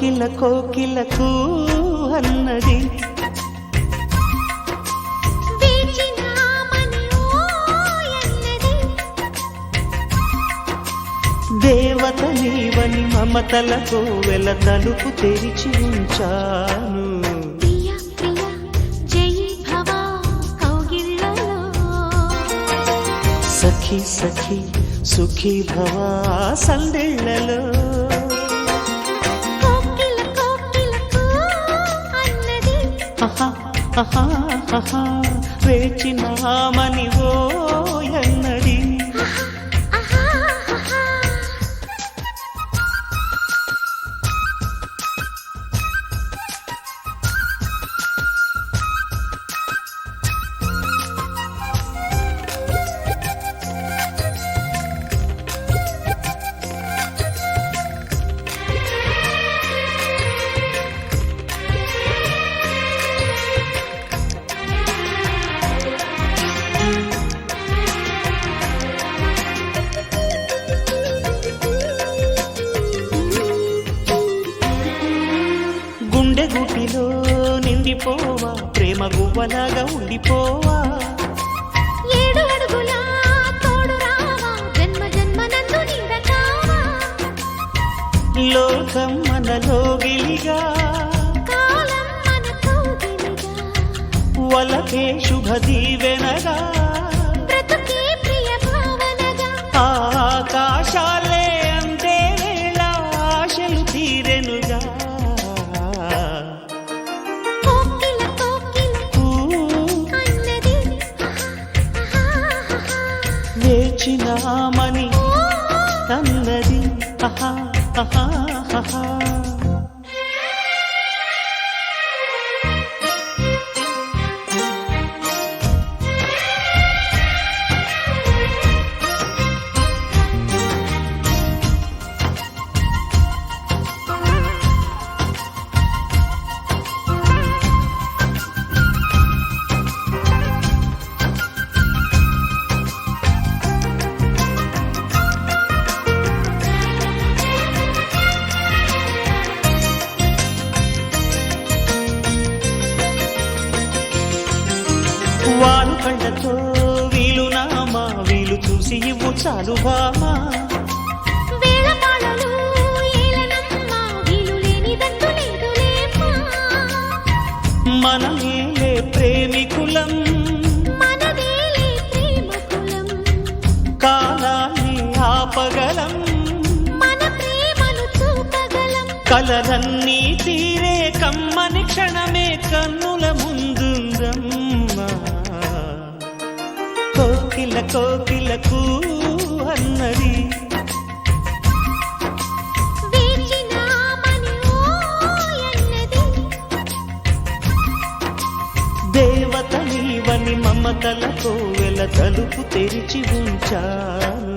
కోకిల కోకిలకు అన్నది దేవత నీవని మమతలతో వెల తలుపు తెరిచి ఉంచాను. సఖీ సఖీ సుఖీ భవా సందేళ్లలో వేచినామని ఓ ఎన్నది. గుండె గుటిలో నిండిపోవా ప్రేమ గువ్వలాగా ఉండిపోవా. 7 అడుగుల తోడు రావా జన్మ జన్మనందు నిందకావా. లోకం మనలో గిలిగా కాలం మనతో గిలిగా వలకే శుభ దీవెనగా బ్రతుకే ప్రియ భావనగా ఆకాశాలే అంతే వేళ ఆశలు తీరెనుగా. వేచినామని అన్నది ఆహా ఆహా ఆహా. వారు కళ్ళతో వీలు నామా వీలు చూసి ఇవ్వు చాలు బామా. వేళపాళలు ఏలనమ్మా వీలు లేనిదంటూ లేదులేమ్మా. మనమేలే ప్రేమికులం మనదేలే ప్రేమకులం. కాలాన్ని ఆపగలం మన ప్రేమను చూపగలం. కలలన్నీ తీరే కమ్మని క్షణమే కన్నుల ముందుందమ్మా. కోకిల కోకిలకు అన్నది వేచినామని ఓ ఎన్నది. దేవత నీవని మమతలతో వెల తలుపు తెరిచి ఉంచాను.